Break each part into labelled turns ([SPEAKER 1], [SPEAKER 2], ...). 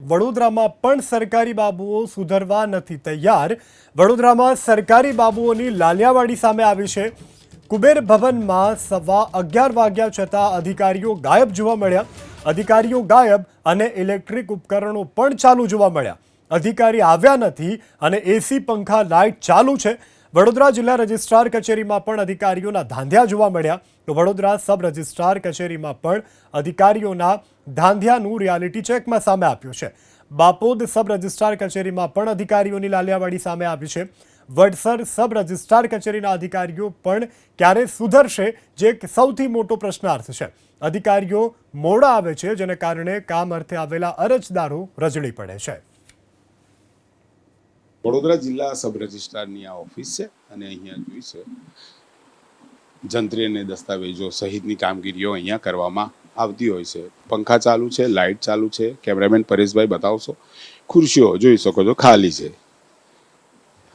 [SPEAKER 1] વડોદરામાં પણ સરકારી બાબુઓ સુધરવા નથી તૈયાર. વડોદરામાં સરકારી બાબુઓની લાલિયાવાડી સામે આવી છે. કુબેર ભવનમાં સવા 11 વાગ્યા છતાં અધિકારીઓ ગાયબ જોવા મળ્યા. અધિકારીઓ ગાયબ અને ઇલેક્ટ્રિક ઉપકરણો પણ ચાલુ જોવા મળ્યા. અધિકારી આવ્યા નથી અને એસી પંખા લાઇટ ચાલુ છે. વડોદરા જિલ્લા રજિસ્ટ્રાર કચેરીમાં પણ અધિકારીઓના ધાંધિયા જોવા મળ્યા. તો વડોદરા સબ રજિસ્ટ્રાર કચેરીમાં પણ અધિકારીઓના ધાંધિયાનું રિયાલિટી ચેકમાં સામે આવ્યું છે. બાપોદ સબ રજિસ્ટ્રાર કચેરીમાં પણ અધિકારીઓની લાલિયાવાડી સામે આવી છે. વડસર સબ રજિસ્ટ્રાર કચેરીના અધિકારીઓ પણ ક્યારે સુધરશે, જે એક સૌથી મોટો પ્રશ્નાર્થ છે. અધિકારીઓ મોડા આવે છે, જેને કારણે કામ અર્થે આવેલા અરજદારો રજળી પડે છે.
[SPEAKER 2] વડોદરા જિલ્લા સબ રજિસ્ટ્રારની આ ઓફિસ છે અને અહીંયા જોઈ છે જંત્રી અને દસ્તાવેજો સહિતની કામગીરીઓ અહીંયા કરવામાં આવતી હોય છે. પંખા ચાલુ છે, લાઇટ ચાલુ છે. કેમેરામેન પરેશભાઈ બતાવશો. ખુરશીઓ જોઈ શકો છો ખાલી છે.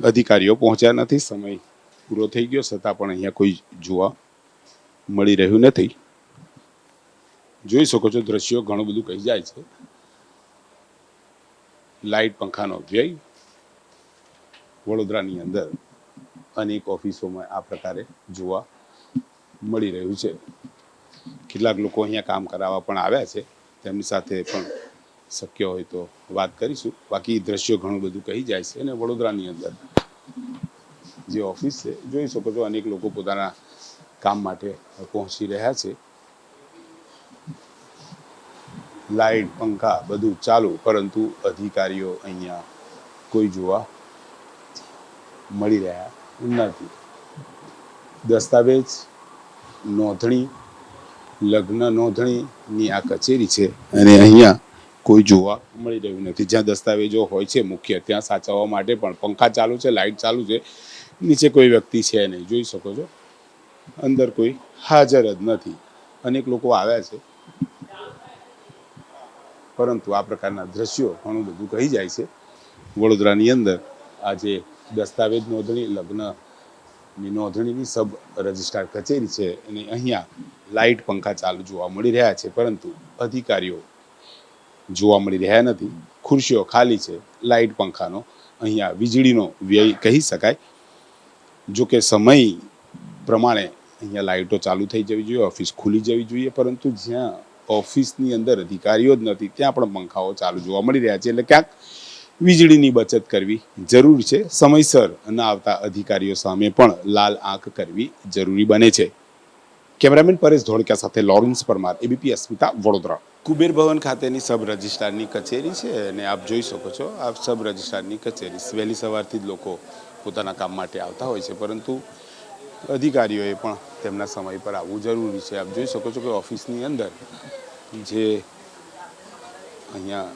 [SPEAKER 2] અધિકારીઓ પહોંચ્યા નથી. સમય પૂરો થઈ ગયો છતાં પણ અહીંયા કોઈ જોવા મળી રહ્યું નથી. જોઈ શકો છો દ્રશ્યો ઘણું બધું કહી જાય છે. લાઇટ પંખાનો વ્યય વડોદરાની અંદર અનેક ઓફિસોમાં આ પ્રકારે જોવા મળી રહ્યું છે. કેટલાક લોકો અહીંયા કામ કરાવવા પણ આવ્યા છે. તેમની સાથે પણ શક્ય હોય તો વાત કરીશું. બાકી દ્રશ્યો ઘણું બધું કહી જાય છે. અને વડોદરાની અંદર જે ઓફિસ છે જોઈ શકો છો અનેક લોકો પોતાના કામ માટે પહોંચી રહ્યા છે. લાઇટ પંખા બધું ચાલુ, પરંતુ અધિકારીઓ અહીંયા કોઈ જોવા મળી રહ્યા નથી. દસ્તાવેજ નોંધણી, લગ્ન નોંધણીની આ કચેરી છે અને અહીંયા કોઈ જોવા મળી રહ્યું નથી. જ્યાં દસ્તાવેજો હોય છે મુખ્ય, ત્યાં સાચવવા માટે પણ પંખા ચાલુ છે, લાઇટ ચાલુ છે. નીચે કોઈ વ્યક્તિ છે નહીં. જોઈ શકો છો અંદર કોઈ હાજર જ નથી. અનેક લોકો આવ્યા છે, પરંતુ આ પ્રકારના દ્રશ્યો ઘણું બધું કહી જાય છે. વડોદરાની અંદર આજે દસ્તાવેજ નોંધણી, લગ્નની નોંધણીની સબ રજિસ્ટ્રાર કચેરી છે અને અહીંયા લાઇટ પંખા ચાલુ જોવા મળી રહ્યા છે, પરંતુ અધિકારીઓ જોવા મળી રહ્યા નથી. ખુરશીઓ ખાલી છે. લાઇટ પંખાનો અહીંયા વીજળીનો વ્યય કહી શકાય. જો કે સમય પ્રમાણે અહીંયા લાઇટો ચાલુ થઈ જવી જોઈએ, ઓફિસ ખુલી જવી જોઈએ, પરંતુ જ્યાં ઓફિસની અંદર અધિકારીઓ જ નથી ત્યાં પણ પંખાઓ ચાલુ જોવા મળી રહ્યા છે. એટલે ક્યાંક વીજળીની બચત કરવી જરૂરી છે. સમયસર ન આવતા અધિકારીઓ સામે પણ લાલ આંખ કરવી જરૂરી બને છે. કેમેરામેન પરેશ ધોળકિયા સાથે લોરેન્સ પરમાર, એબીપી અસ્મિતા, વડોદરા. કુબેર ભવન ખાતેની સબ રજિસ્ટ્રારની કચેરી છે અને આપ જોઈ શકો છો આ સબ રજિસ્ટ્રારની કચેરી વહેલી સવારથી જ લોકો પોતાના કામ માટે આવતા હોય છે, પરંતુ અધિકારીઓએ પણ તેમના સમય પર આવવું જરૂરી છે. આપ જોઈ શકો છો કે ઓફિસની અંદર જે અહીંયા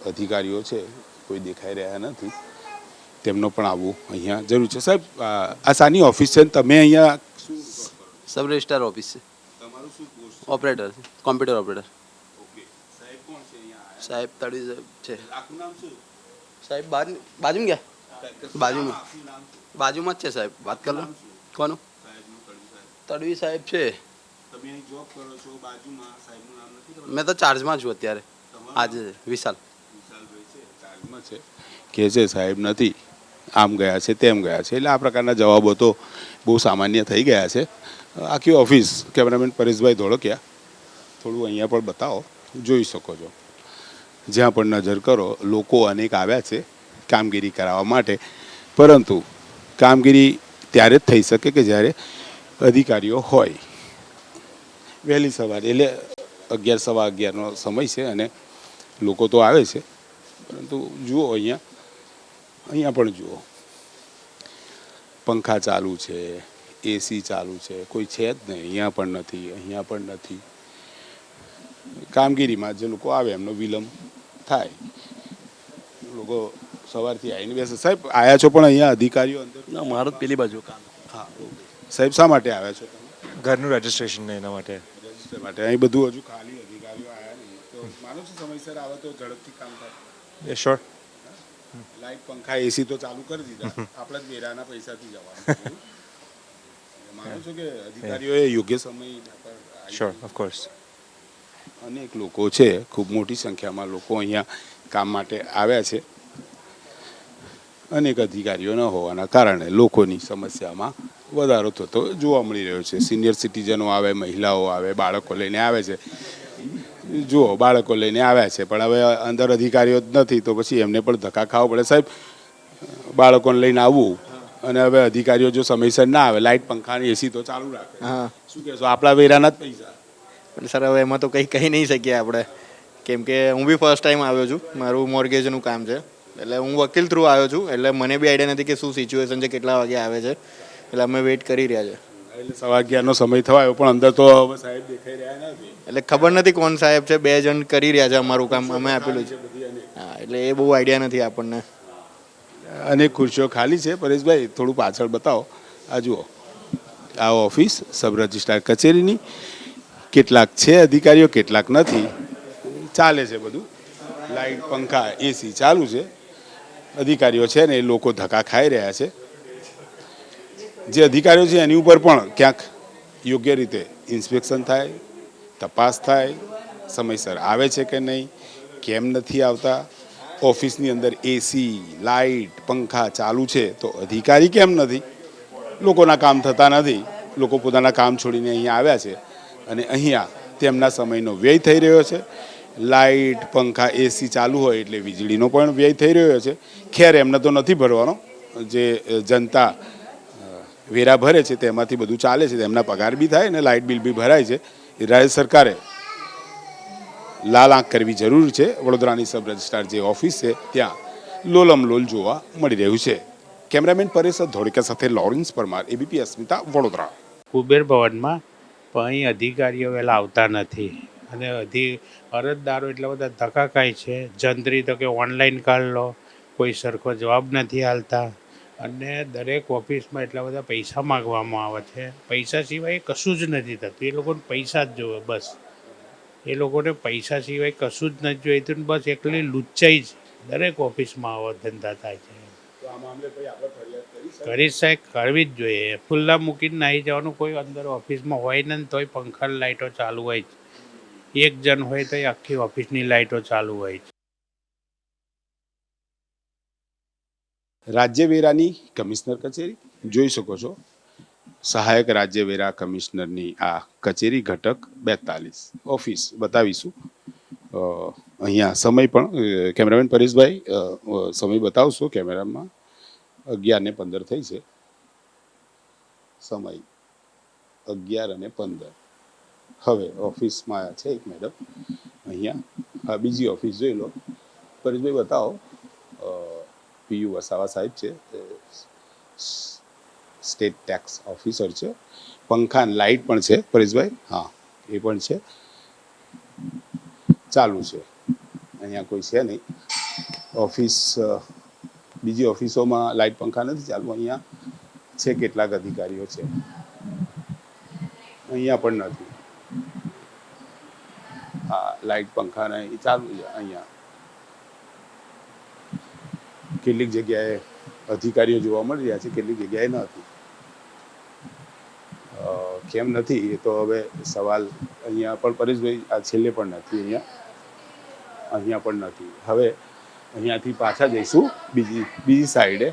[SPEAKER 2] અધિકારીઓ છે કોઈ દેખાઈ રહ્યા નથી. તેમનો પણ આવવું અહીંયા જરૂર છે. સાહેબ, આ સાની ઓફિસ છે, તમે અહીંયા
[SPEAKER 3] સબ રજિસ્ટ્રાર ઓફિસ છે.
[SPEAKER 2] તમારું શું પોસ્ટ?
[SPEAKER 3] ઓપરેટર છે, કોમ્પ્યુટર ઓપરેટર.
[SPEAKER 2] ઓકે. સાહેબ કોણ છે અહીંયા?
[SPEAKER 3] સાહેબ તળવી સાહેબ છે.
[SPEAKER 2] આખું નામ શું?
[SPEAKER 3] સાહેબ બાજુમાં ગયા, બાજુમાં બાજુમાં જ છે સાહેબ. વાત કરો. કોનું? તળવી સાહેબ છે.
[SPEAKER 2] તમે અહીં જોબ કરો છો, બાજુમાં સાહેબનું નામ નથી?
[SPEAKER 3] મેં તો ચાર્જમાં છું અત્યારે. આજે વિશાલ
[SPEAKER 2] કે છે સાહેબ નથી, આમ ગયા છે તેમ ગયા છે. એટલે આ પ્રકારના જવાબો તો બહુ સામાન્ય થઈ ગયા છે. આખી ઓફિસ કેમેરામેન પરેશભાઈ ધોળકિયા થોડું અહીંયા પણ બતાવો. જોઈ શકો છો જ્યાં પણ નજર કરો લોકો અનેક આવ્યા છે કામગીરી કરાવવા માટે, પરંતુ કામગીરી ત્યારે જ થઈ શકે કે જ્યારે અધિકારીઓ હોય. વહેલી સવારે એટલે 11 સવા 11નો સમય છે અને લોકો તો આવે છે, પરંતુ જુઓ અહીંયા પણ જુઓ પંખા ચાલુ છે, એસી ચાલુ છે, કોઈ છે જ નહીં. અહીંયા પણ નથી, અહીંયા પણ નથી. કામગીરીમાં જે લોકો આવે એમનો વિલંબ થાય. લોકો સવારથી આવીને બેસે. સાહેબ આવ્યા છો પણ અહીંયા અધિકારીઓ અંદર?
[SPEAKER 4] ના, મારું જ પેલી બાજુ કામ.
[SPEAKER 2] હા. સાહેબ શા માટે આવ્યા છો તમે?
[SPEAKER 4] ઘરનું રજીસ્ટ્રેશન ને એના માટે.
[SPEAKER 2] રજીસ્ટર માટે. અહીં બધું હજુ ખાલી, અધિકારીઓ આવ્યા નહીં. તો માનો છો સમયસર આવે તો ઝડપથી કામ થાય?
[SPEAKER 4] એ શ્યોર.
[SPEAKER 2] લાઇટ પંખા એસી તો ચાલુ કરી દીધા, આપણા જ વેરાના પૈસાથી જવાનું. માનો છો કે અધિકારીઓએ યોગ્ય સમય પર?
[SPEAKER 4] Sure, of course.
[SPEAKER 2] અનેક લોકો છે, ખૂબ મોટી સંખ્યામાં લોકો અહીંયા કામ માટે આવ્યા છે. અનેક અધિકારીઓ ન હોવાના કારણે લોકોની સમસ્યામાં વધારો થતો જોવા મળી રહ્યો છે. સિનિયર સિટીઝનો આવે, મહિલાઓ આવે, બાળકો લઈને આવે છે. જુઓ, બાળકો લઈને આવ્યા છે, પણ હવે અંદર અધિકારીઓ જ નથી, તો પછી એમને પણ ધક્કા ખાવા પડે. સાહેબ, બાળકોને લઈને આવવું અને હવે અધિકારીઓ જો સમયસર ના આવે, લાઇટ પંખાની એસી તો ચાલુ રાખે,
[SPEAKER 5] હા
[SPEAKER 2] શું કહેશો? આપણા વેરાના જ પૈસા.
[SPEAKER 5] પણ સર હવે એમાં તો કંઈ કહી નહીં શકીએ આપણે, કેમ કે હું બી ફર્સ્ટ ટાઈમ આવ્યો છું. મારું મોર્ગેજનું કામ છે, એટલે હું વકીલ થ્રુ આવ્યો છું, એટલે મને બી આઈડિયા નથી કે શું સિચ્યુએશન છે, કેટલા વાગે આવે છે, એટલે અમે વેઇટ કરી રહ્યા છે.
[SPEAKER 2] એટલે 11:15નો સમય થવાયો, પણ અંદર તો હવે સાહેબ દેખાઈ રહ્યા નથી.
[SPEAKER 5] એટલે ખબર નથી કોણ સાહેબ છે, 2 જણ કરી રહ્યા છે અમારું કામ, અમે આપેલું છે. હા, એટલે એ બહુ આઈડિયા નથી આપણને.
[SPEAKER 2] અનેક ખુરશીઓ ખાલી છે. પરેશભાઈ, થોડું પાછળ બતાવો. આ જુઓ, આ ઓફિસ સબ રજિસ્ટ્રાર કચેરીની. કેટલાક છે અધિકારીઓ, કેટલાક નથી. ચાલે છે બધું. લાઇટ, પંખા, એસી ચાલુ છે. અધિકારીઓ છે ને એ લોકો ધક્કા ખાઈ રહ્યા છે. જે અધિકારીઓ છે એની ઉપર પણ ક્યાંક યોગ્ય રીતે ઇન્સ્પેક્શન થાય, તપાસ થાય, સમયસર આવે છે કે નહીં, કેમ નથી આવતા. ઓફિસની અંદર એસી, લાઇટ, પંખા ચાલુ છે તો અધિકારી કેમ નથી? લોકોના કામ થતા નથી. લોકો પોતાના કામ છોડીને અહીંયા આવ્યા છે અને અહીંયા તેમના સમયનો વ્યય થઈ રહ્યો છે. લાઇટ, પંખા, એસી ચાલુ હોય એટલે વીજળીનો પણ વ્યય થઈ રહ્યો છે. ખેર, એમને તો નથી ભરવાનો. જે જનતા વેરા ભરે છે તેમાંથી બધું ચાલે છે, તેમના પગાર બી થાય અને લાઇટ બિલ બી ભરાય છે. એ રાજ્ય સરકારે લાલ આંખ કરવી જરૂર છે. વડોદરાની સબ રજિસ્ટ્રાર જે ઓફિસ છે ત્યાં લોલમલોલ જોવા મળી રહ્યું છે. કેમેરામેન પરેશ ધોળકા સાથે લોરેન્સ પરમાર, એબીપી અસ્મિતા, વડોદરા.
[SPEAKER 6] કુબેર ભવનમાં પણ અહીં અધિકારીઓ વહેલા આવતા નથી અને અરજદારો એટલા બધા ધક્કા ખાય છે. જંત્રી તો કે ઓનલાઈન કાઢ લો, કોઈ સરખો જવાબ નથી હાલતા અને દરેક ઓફિસમાં એટલા બધા પૈસા માગવામાં આવે છે. પૈસા સિવાય કશું જ નથી થતું. એ લોકોને પૈસા જ જોવે બસ. એ લોકોને પૈસા સિવાય કશું જ નથી જોઈતું. બસ એકલી લુચ્ચાઈ જ દરેક ઓફિસમાં આવા ધંધા થાય છે. કરી સાહેબ, કરવી જ જોઈએ. ખુલ્લા મૂકીને નાહી જવાનું. કોઈ અંદર ઓફિસમાં હોય ને તોય પંખા લાઇટો ચાલુ હોય જ. એક જણ હોય તો આખી ઓફિસની લાઇટો ચાલુ હોય જ.
[SPEAKER 2] રાજ્ય વેરાની કમિશનર કચેરી જોઈ શકો છો. સહાયક રાજ્ય વેરા કમિશનરની આ કચેરી ઘટક 42 ઓફિસ બતાવીશું. અહીંયા સમય પણ કેમેરામેન પરેશભાઈ સમય બતાવશો કેમેરામાં. 11:15 થઈ છે. સમય 11:15. હવે ઓફિસમાં છે એક મેડમ. અહીંયા બીજી ઓફિસ જોઈ લો. પરેશભાઈ બતાવો. પીયુ વસાવા સાહેબ છે, સ્ટેટ ટેક્સ ઓફિસર છે. પંખા લાઇટ પણ છે પરેશભાઈ. હા, એ પણ છે, ચાલુ છે. અહીંયા કોઈ છે નહીં. ઓફિસ બીજી ઓફિસોમાં લાઇટ પંખા નથી ચાલુ. અહીંયા છે કેટલાક અધિકારીઓ છે, અહીંયા પણ નથી. હા, લાઇટ પંખા નહીં ચાલુ છે. અહીંયા કેટલીક જગ્યાએ અધિકારીઓ જોવા મળી રહ્યા છે, કેટલીક જગ્યાએ નથી. કેમ નથી એ તો હવે સવાલ. અહીંયા પણ પરેશભાઈ આ છેલ્લે પણ નથી. અહીંયા પણ નથી. હવે અહીંયાથી પાછા જઈશું બીજી સાઈડે.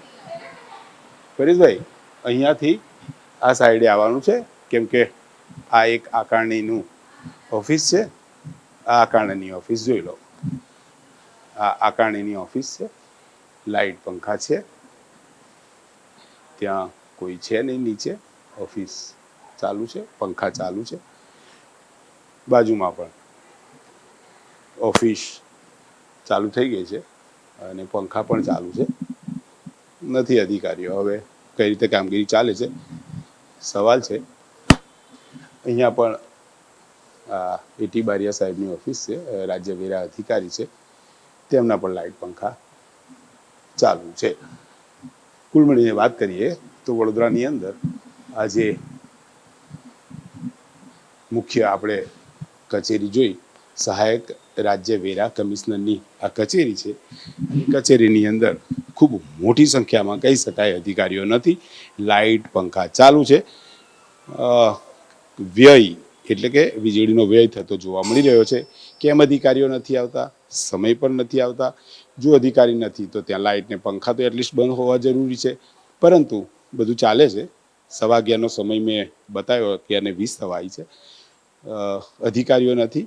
[SPEAKER 2] પરેશભાઈ, અહીંયાથી આ સાઈડે આવવાનું છે, કેમ કે આ એક આકારણીનું ઓફિસ છે. આ આકારણીની ઓફિસ જોઈ લો. આ આકારણીની ઓફિસ છે. લાઇટ પંખા છે. ત્યાં કોઈ છે નહીં. નીચે ઓફિસ ચાલુ છે, પંખા ચાલુ છે. બાજુમાં પણ ઓફિસ ચાલુ થઈ ગઈ છે અને પંખા પણ ચાલુ છે. નથી અધિકારીઓ. હવે કઈ રીતે કામગીરી ચાલે છે સવાલ છે. અહીંયા પણ એટી બારિયા સાહેબની ઓફિસ છે, રાજ્ય વેરા અધિકારી છે. તેમના પણ લાઇટ પંખા ચાલુ છે. કુલ મળીને વાત કરીએ તો વડોદરાની અંદર આજે મુખ્ય આપણે કચેરી જોઈ, સહાયક રાજ્ય વેરા કમિશનરની આ કચેરી છે. કચેરીની અંદર ખૂબ મોટી સંખ્યામાં કહી શકાય અધિકારીઓ નથી. લાઇટ પંખા ચાલુ છે. વ્યય એટલે કે વીજળીનો વ્યય થતો જોવા મળી રહ્યો છે. કેમ અધિકારીઓ નથી આવતા? સમય પણ નથી આવતા. જો અધિકારી નથી તો ત્યાં લાઇટ ને પંખા તો એટલીસ્ટ બંધ હોવા જરૂરી છે, પરંતુ બધું ચાલે છે. 11:15નો સમય મેં બતાવ્યો કે અને 20 થવા આવી છે. અધિકારીઓ નથી,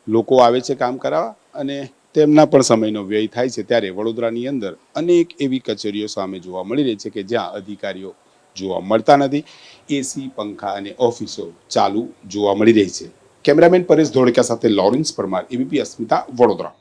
[SPEAKER 2] લોકો આવે છે કામ કરાવવા અને તેમના પણ સમયનો વ્યય થાય છે. ત્યારે વડોદરાની અંદર અનેક એવી કચેરીઓ સામે જોવા મળી રહી છે કે જ્યાં અધિકારીઓ જોવા મળતા નથી. એસી, પંખા અને ઓફિસો ચાલુ જોવા મળી રહી છે. કેમેરામેન પરેશ ધોળકા સાથે લોરેન્સ પરમાર, એબીપી અસ્મિતા, વડોદરા.